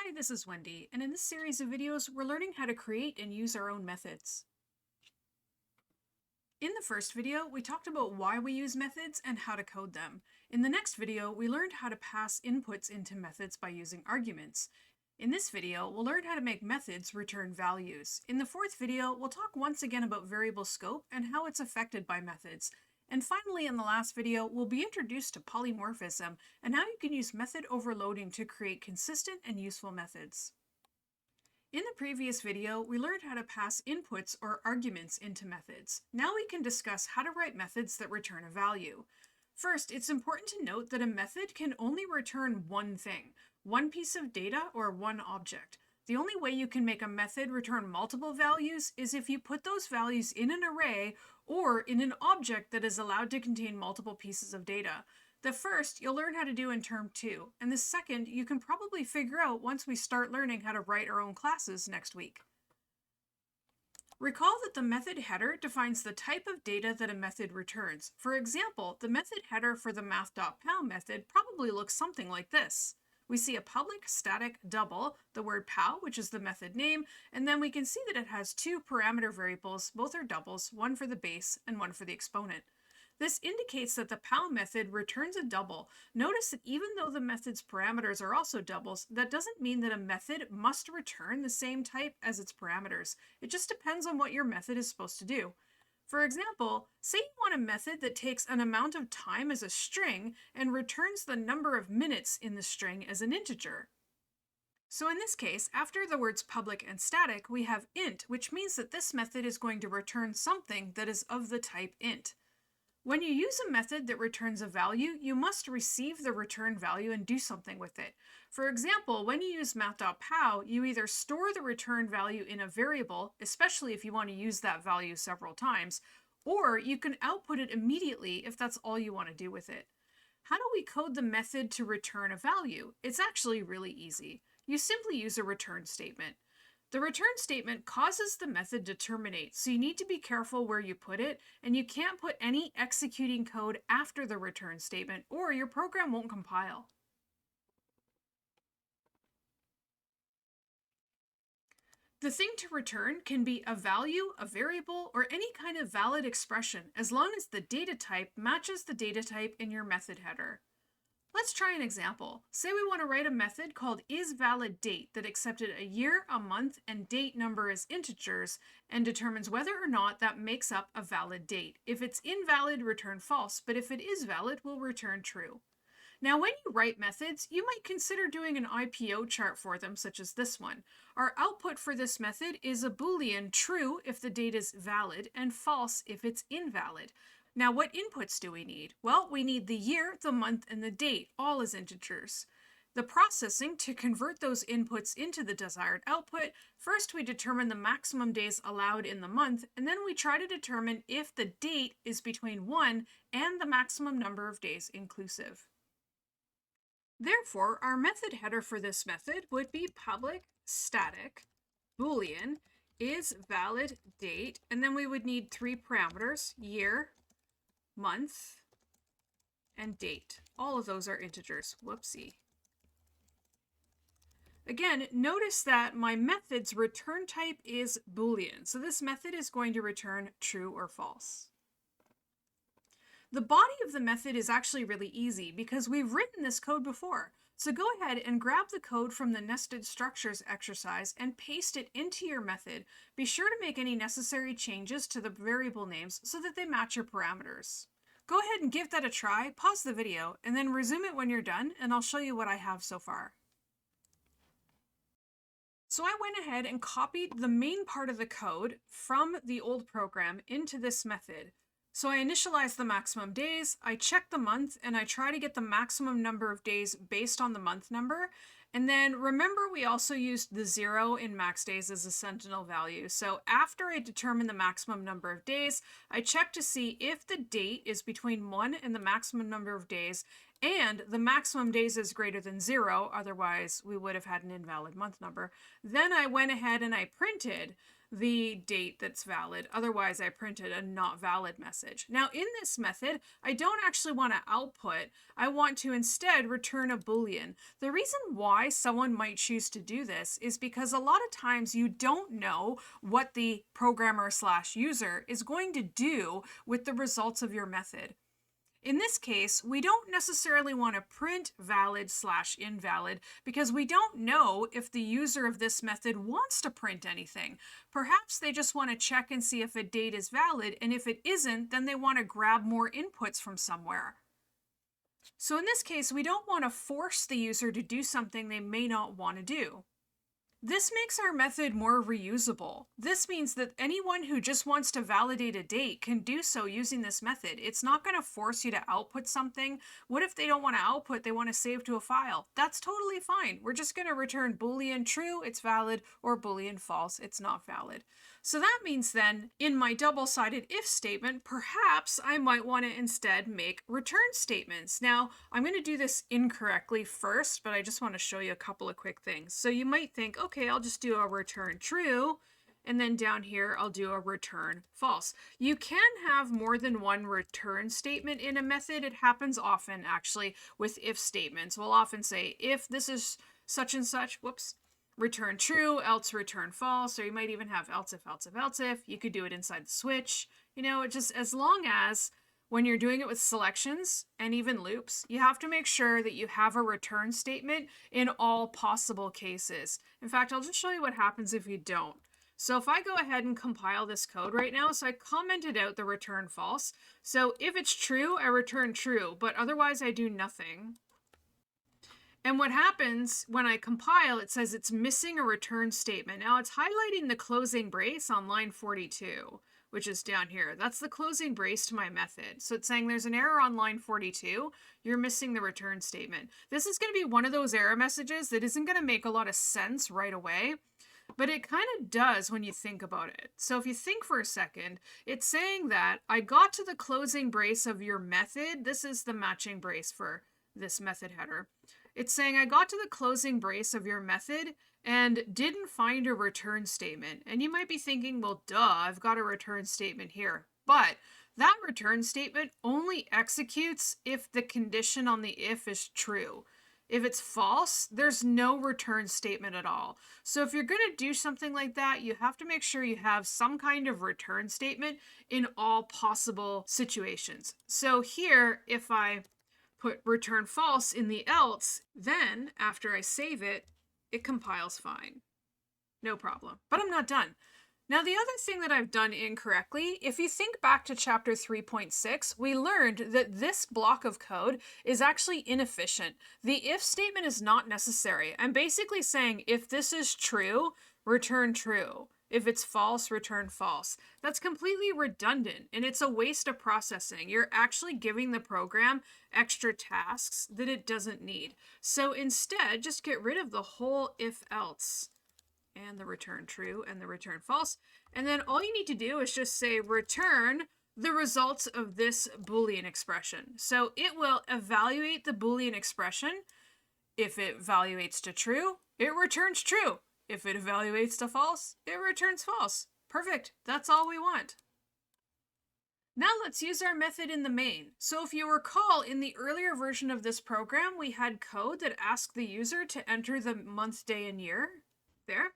Hi, this is Wendy, and in this series of videos, we're learning how to create and use our own methods. In the first video, we talked about why we use methods and how to code them. In the next video, we learned how to pass inputs into methods by using arguments. In this video, we'll learn how to make methods return values. In the fourth video, we'll talk once again about variable scope and how it's affected by methods. And finally, in the last video, we'll be introduced to polymorphism and how you can use method overloading to create consistent and useful methods. In the previous video, we learned how to pass inputs or arguments into methods. Now we can discuss how to write methods that return a value. First, it's important to note that a method can only return one thing, one piece of data or one object. The only way you can make a method return multiple values is if you put those values in an array or in an object that is allowed to contain multiple pieces of data. The first you'll learn how to do in term 2, and the second you can probably figure out once we start learning how to write our own classes next week. Recall that the method header defines the type of data that a method returns. For example, the method header for the math.pow method probably looks something like this. We see a public static double, the word pow, which is the method name, and then we can see that it has two parameter variables, both are doubles, one for the base and one for the exponent. This indicates that the pow method returns a double. Notice that even though the method's parameters are also doubles, that doesn't mean that a method must return the same type as its parameters. It just depends on what your method is supposed to do. For example, say you want a method that takes an amount of time as a string and returns the number of minutes in the string as an integer. So in this case, after the words public and static, we have int, which means that this method is going to return something that is of the type int. When you use a method that returns a value, you must receive the return value and do something with it. For example, when you use math.pow, you either store the return value in a variable, especially if you want to use that value several times, or you can output it immediately if that's all you want to do with it. How do we code the method to return a value? It's actually really easy. You simply use a return statement. The return statement causes the method to terminate, so you need to be careful where you put it, and you can't put any executing code after the return statement, or your program won't compile. The thing to return can be a value, a variable, or any kind of valid expression, as long as the data type matches the data type in your method header. Let's try an example. Say we want to write a method called isValidDate that accepted a year, a month, and date number as integers and determines whether or not that makes up a valid date. If it's invalid, return false, but if it is valid, we'll return true. Now, when you write methods, you might consider doing an IPO chart for them, such as this one. Our output for this method is a Boolean true if the date is valid and false if it's invalid. Now, what inputs do we need? Well, we need the year, the month, and the date, all as integers. The processing to convert those inputs into the desired output, first we determine the maximum days allowed in the month, and then we try to determine if the date is between 1 and the maximum number of days inclusive. Therefore, our method header for this method would be public static boolean isValidDate, and then we would need three parameters, year, month, and date. All of those are integers. Whoopsie. Again, notice that my method's return type is Boolean, so this method is going to return true or false. The body of the method is actually really easy because we've written this code before. So go ahead and grab the code from the nested structures exercise and paste it into your method. Be sure to make any necessary changes to the variable names so that they match your parameters. Go ahead and give that a try, pause the video, and then resume it when you're done, and I'll show you what I have so far. So I went ahead and copied the main part of the code from the old program into this method. So I initialize the maximum days, I check the month, and I try to get the maximum number of days based on the month number. And then remember, we also used the 0 in max days as a sentinel value. So after I determine the maximum number of days, I check to see if the date is between 1 and the maximum number of days, and the maximum days is greater than 0, otherwise we would have had an invalid month number. Then I went ahead and I printed the date that's valid. Otherwise, I printed a not valid message. Now, in this method, I don't actually want to output. I want to instead return a Boolean. The reason why someone might choose to do this is because a lot of times you don't know what the programmer/user is going to do with the results of your method. In this case, we don't necessarily want to print valid/invalid because we don't know if the user of this method wants to print anything. Perhaps they just want to check and see if a date is valid, and if it isn't, then they want to grab more inputs from somewhere. So in this case, we don't want to force the user to do something they may not want to do. This makes our method more reusable. This means that anyone who just wants to validate a date can do so using this method. It's not going to force you to output something. What if they don't want to output, they want to save to a file? That's totally fine. We're just going to return Boolean true, it's valid, or Boolean false, it's not valid. So that means then, in my double-sided if statement, perhaps I might want to instead make return statements. Now, I'm going to do this incorrectly first, but I just want to show you a couple of quick things. So you might think, okay, I'll just do a return true, and then down here, I'll do a return false. You can have more than one return statement in a method. It happens often, actually, with if statements. We'll often say, if this is such and such, whoops, return true, else return false, or you might even have else if, else if, else if. You could do it inside the switch. You know, it just, as long as when you're doing it with selections and even loops, you have to make sure that you have a return statement in all possible cases. In fact, I'll just show you what happens if you don't. So if I go ahead and compile this code right now, so I commented out the return false. So if it's true, I return true, but otherwise I do nothing. And what happens when I compile, it says it's missing a return statement. Now it's highlighting the closing brace on line 42, which is down here. That's the closing brace to my method. So it's saying there's an error on line 42. You're missing the return statement. This is going to be one of those error messages that isn't going to make a lot of sense right away, but it kind of does when you think about it. So if you think for a second, it's saying that I got to the closing brace of your method. This is the matching brace for this method header. It's saying I got to the closing brace of your method and didn't find a return statement. And you might be thinking, well, duh, I've got a return statement here. But that return statement only executes if the condition on the if is true. If it's false, there's no return statement at all. So if you're going to do something like that, you have to make sure you have some kind of return statement in all possible situations. So here, if I put return false in the else, then after I save it, it compiles fine. No problem. But I'm not done. Now, the other thing that I've done incorrectly, if you think back to chapter 3.6, we learned that this block of code is actually inefficient. The if statement is not necessary. I'm basically saying if this is true, return true. If it's false, return false. That's completely redundant, and it's a waste of processing. You're actually giving the program extra tasks that it doesn't need. So instead, just get rid of the whole if-else and the return true and the return false. And then all you need to do is just say return the results of this Boolean expression. So it will evaluate the Boolean expression. If it evaluates to true, it returns true. If it evaluates to false, it returns false. Perfect. That's all we want. Now let's use our method in the main. So if you recall, in the earlier version of this program, we had code that asked the user to enter the month, day, and year. There.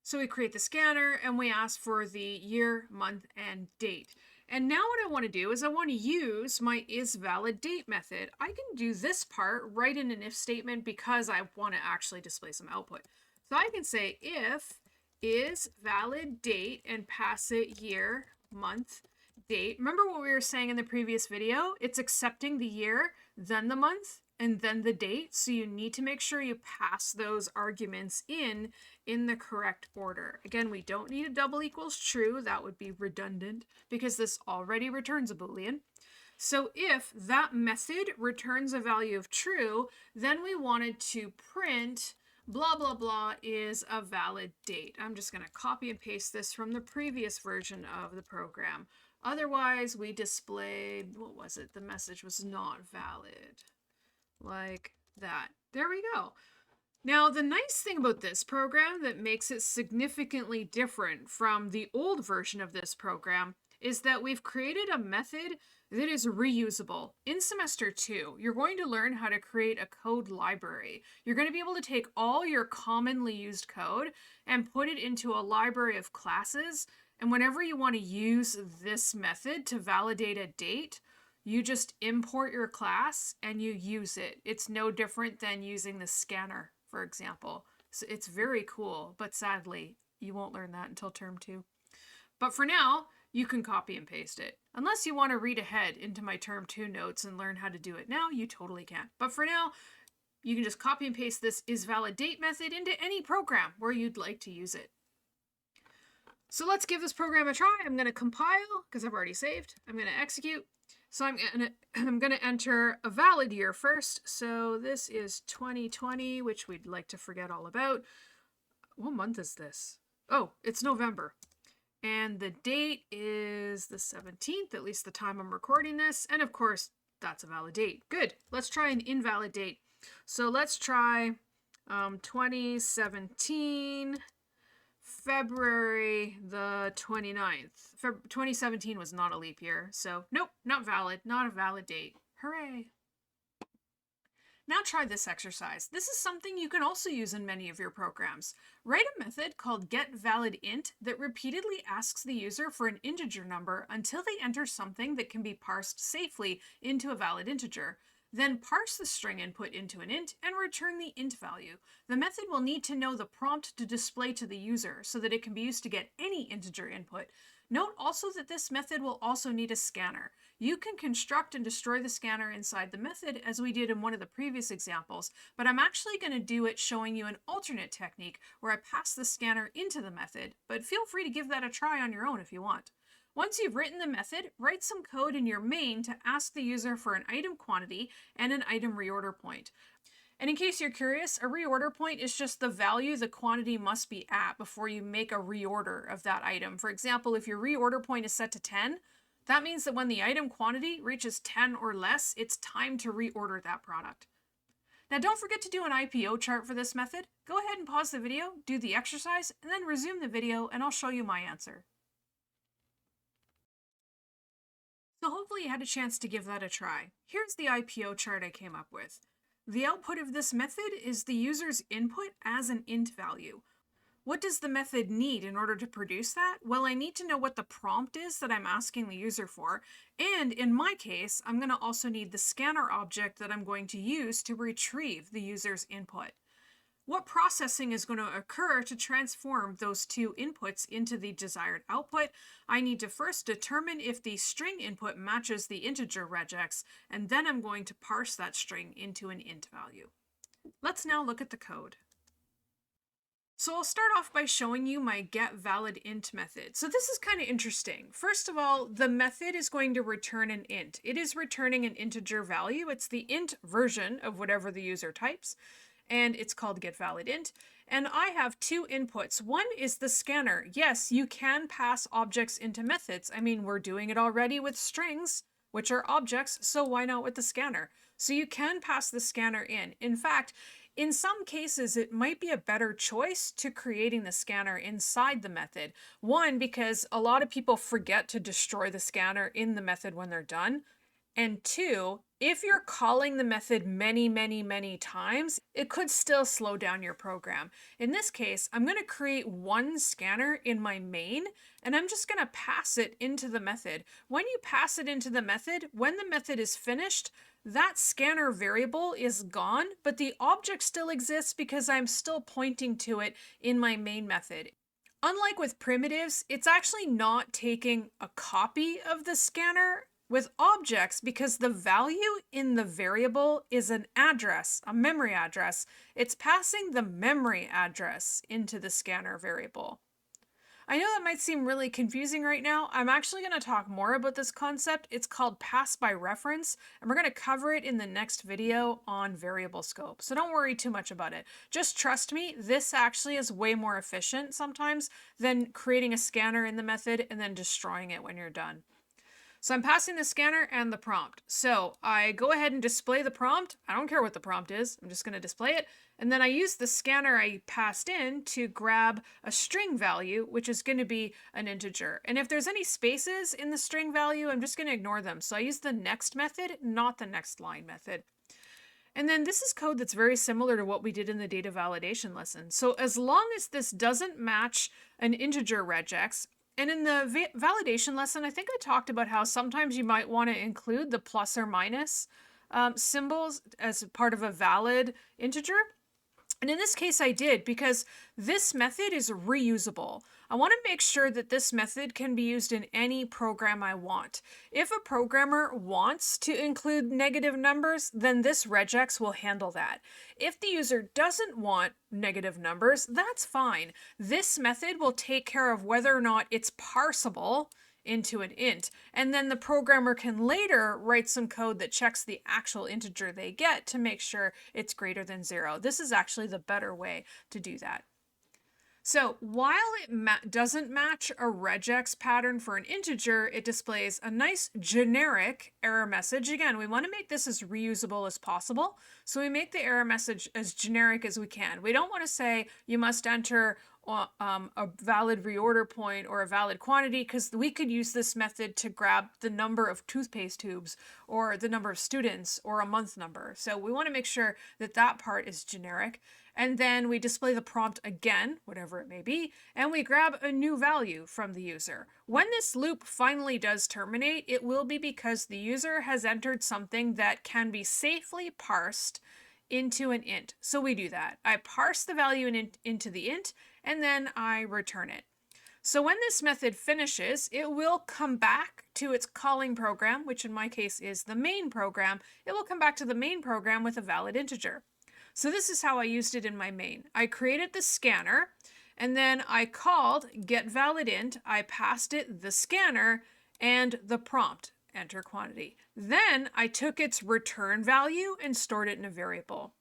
So we create the scanner and we ask for the year, month, and date. And now what I want to do is I want to use my isValidDate method. I can do this part right in an if statement because I want to actually display some output. So I can say if isValidDate and pass it year, month, date. Remember what we were saying in the previous video? It's accepting the year, then the month, and then the date. So you need to make sure you pass those arguments in the correct order. Again, we don't need a double equals true. That would be redundant because this already returns a Boolean. So if that method returns a value of true, then we wanted to print blah, blah, blah is a valid date. I'm just going to copy and paste this from the previous version of the program. Otherwise, we displayed, what was it? The message was not valid. Like that. There we go. Now, the nice thing about this program that makes it significantly different from the old version of this program is that we've created a method that is reusable. In semester 2, you're going to learn how to create a code library. You're going to be able to take all your commonly used code and put it into a library of classes. And whenever you want to use this method to validate a date, you just import your class and you use it. It's no different than using the scanner, for example. So it's very cool, but sadly, you won't learn that until term 2. But for now, you can copy and paste it. Unless you want to read ahead into my term 2 notes and learn how to do it now, you totally can. But for now, you can just copy and paste this isValidate method into any program where you'd like to use it. So let's give this program a try. I'm going to compile because I've already saved. I'm going to execute. So I'm going to enter a valid year first. So this is 2020, which we'd like to forget all about. What month is this? Oh, it's November. And the date is the 17th, at least the time I'm recording this. And of course, that's a valid date. Good. Let's try an invalid date. So let's try 2017, February the 29th. 2017 was not a leap year, so nope, not valid, not a valid date. Hooray! Now try this exercise. This is something you can also use in many of your programs. Write a method called getValidInt that repeatedly asks the user for an integer number until they enter something that can be parsed safely into a valid integer. Then parse the string input into an int and return the int value. The method will need to know the prompt to display to the user so that it can be used to get any integer input. Note also that this method will also need a scanner. You can construct and destroy the scanner inside the method as we did in one of the previous examples, but I'm actually going to do it showing you an alternate technique where I pass the scanner into the method, but feel free to give that a try on your own if you want. Once you've written the method, write some code in your main to ask the user for an item quantity and an item reorder point. And in case you're curious, a reorder point is just the value the quantity must be at before you make a reorder of that item. For example, if your reorder point is set to 10, that means that when the item quantity reaches 10 or less, it's time to reorder that product. Now don't forget to do an IPO chart for this method. Go ahead and pause the video, do the exercise, and then resume the video and I'll show you my answer. So hopefully you had a chance to give that a try. Here's the IPO chart I came up with. The output of this method is the user's input as an int value. What does the method need in order to produce that? Well, I need to know what the prompt is that I'm asking the user for, and in my case, I'm going to also need the scanner object that I'm going to use to retrieve the user's input. What processing is going to occur to transform those two inputs into the desired output? I need to first determine if the string input matches the integer regex, and then I'm going to parse that string into an int value. Let's now look at the code. So I'll start off by showing you my getValidInt method. So this is kind of interesting. First of all, the method is going to return an int. It is returning an integer value. It's the int version of whatever the user types. And it's called getValidInt. And I have two inputs. One is the scanner. Yes, you can pass objects into methods. I mean, we're doing it already with strings, which are objects, so why not with the scanner? So you can pass the scanner in. In fact, in some cases, it might be a better choice to creating the scanner inside the method. One, because a lot of people forget to destroy the scanner in the method when they're done. And two, if you're calling the method many times, it could still slow down your program. In this case, I'm going to create one scanner in my main, and I'm just going to pass it into the method. When you pass it into the method, when the method is finished, that scanner variable is gone, but the object still exists because I'm still pointing to it in my main method. Unlike with primitives, it's actually not taking a copy of the scanner with objects because the value in the variable is an address, a memory address. It's passing the memory address into the scanner variable. I know that might seem really confusing right now. I'm actually going to talk more about this concept. It's called pass by reference, and we're going to cover it in the next video on variable scope. So don't worry too much about it. Just trust me, this actually is way more efficient sometimes than creating a scanner in the method and then destroying it when you're done. So I'm passing the scanner and the prompt. So I go ahead and display the prompt. I don't care what the prompt is. I'm just going to display it. And then I use the scanner I passed in to grab a string value, which is going to be an integer. And if there's any spaces in the string value, I'm just going to ignore them. So I use the next method, not the next line method. And then this is code that's very similar to what we did in the data validation lesson. So as long as this doesn't match an integer regex, and in the validation lesson, I think I talked about how sometimes you might want to include the plus or minus symbols as part of a valid integer. And in this case, I did, because this method is reusable. I want to make sure that this method can be used in any program I want. If a programmer wants to include negative numbers, then this regex will handle that. If the user doesn't want negative numbers, that's fine. This method will take care of whether or not it's parsable into an int, and then the programmer can later write some code that checks the actual integer they get to make sure it's greater than 0. This is actually the better way to do that. So while it doesn't match a regex pattern for an integer, it displays a nice generic error message. Again, we want to make this as reusable as possible, so we make the error message as generic as we can. We don't want to say you must enter a valid reorder point or a valid quantity, because we could use this method to grab the number of toothpaste tubes or the number of students or a month number. So we want to make sure that that part is generic. And then we display the prompt again, whatever it may be, and we grab a new value from the user. When this loop finally does terminate, it will be because the user has entered something that can be safely parsed into an int. So we do that. I parse the value into the int, and then I return it. So when this method finishes, it will come back to its calling program, which in my case is the main program. It will come back to the main program with a valid integer. So this is how I used it in my main. I created the scanner, and then I called getValidInt. I passed it the scanner and the prompt, enter quantity. Then I took its return value and stored it in a variable.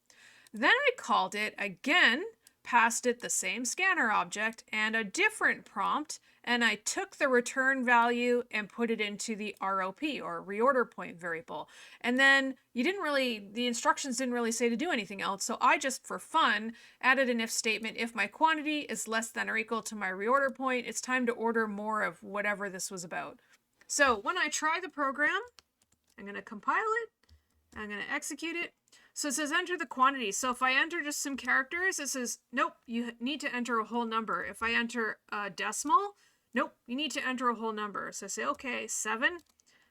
Then I called it again, passed it the same scanner object and a different prompt, and I took the return value and put it into the ROP, or reorder point variable. And then the instructions didn't really say to do anything else, so I just, for fun, added an if statement. If my quantity is less than or equal to my reorder point, it's time to order more of whatever this was about. So when I try the program, I'm going to compile it, I'm going to execute it. So it says enter the quantity. So if I enter just some characters, it says, nope, you need to enter a whole number. If I enter a decimal, nope, you need to enter a whole number. So I say, okay, 7.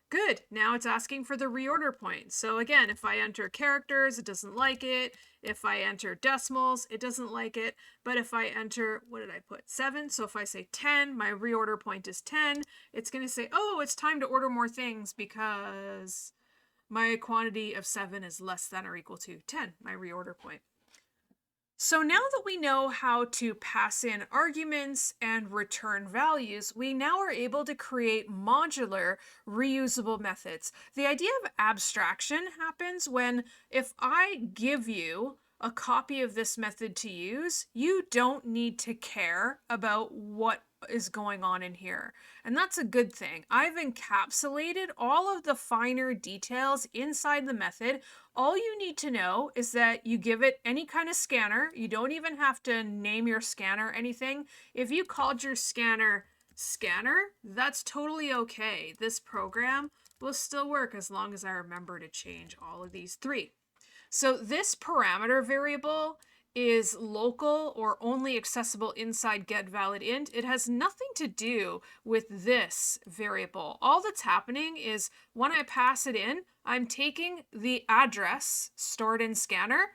Good. Now it's asking for the reorder point. So again, if I enter characters, it doesn't like it. If I enter decimals, it doesn't like it. But if I enter, what did I put? 7. So if I say 10, my reorder point is 10. It's going to say, oh, it's time to order more things because my quantity of 7 is less than or equal to 10, my reorder point. So now that we know how to pass in arguments and return values, we now are able to create modular, reusable methods. The idea of abstraction happens when, if I give you a copy of this method to use, you don't need to care about what is going on in here. And that's a good thing. I've encapsulated all of the finer details inside the method. All you need to know is that you give it any kind of scanner. You don't even have to name your scanner anything. If you called your scanner, that's totally okay. This program will still work as long as I remember to change all of these 3. So this parameter variable is local or only accessible inside getValidInt. It has nothing to do with this variable. All that's happening is when I pass it in, I'm taking the address stored in scanner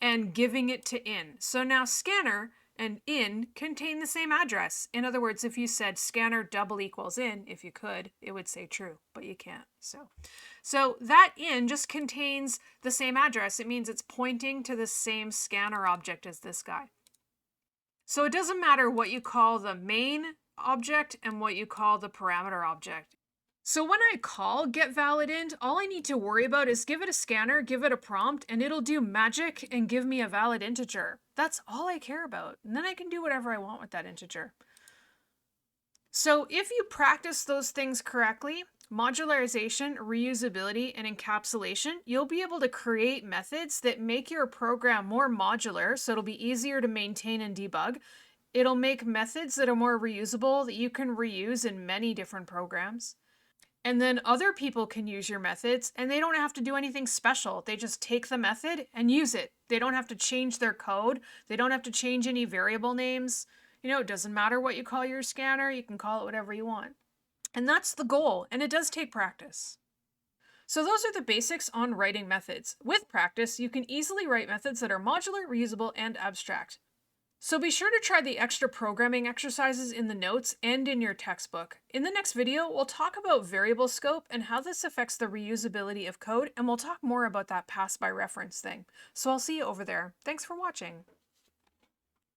and giving it to in. So now scanner and in contain the same address. In other words, if you said scanner double equals in, if you could, it would say true, but you can't. So that in just contains the same address. It means it's pointing to the same scanner object as this guy. So it doesn't matter what you call the main object and what you call the parameter object. So when I call getValidInt, all I need to worry about is give it a scanner, give it a prompt, and it'll do magic and give me a valid integer. That's all I care about. And then I can do whatever I want with that integer. So if you practice those things correctly, Modularization, reusability, and encapsulation, you'll be able to create methods that make your program more modular so it'll be easier to maintain and debug. It'll make methods that are more reusable that you can reuse in many different programs. And then other people can use your methods and they don't have to do anything special. They just take the method and use it. They don't have to change their code. They don't have to change any variable names. It doesn't matter what you call your scanner, you can call it whatever you want. And that's the goal, and it does take practice. So those are the basics on writing methods. With practice, you can easily write methods that are modular, reusable, and abstract. So be sure to try the extra programming exercises in the notes and in your textbook. In the next video, we'll talk about variable scope and how this affects the reusability of code, and we'll talk more about that pass by reference thing. So I'll see you over there. Thanks for watching.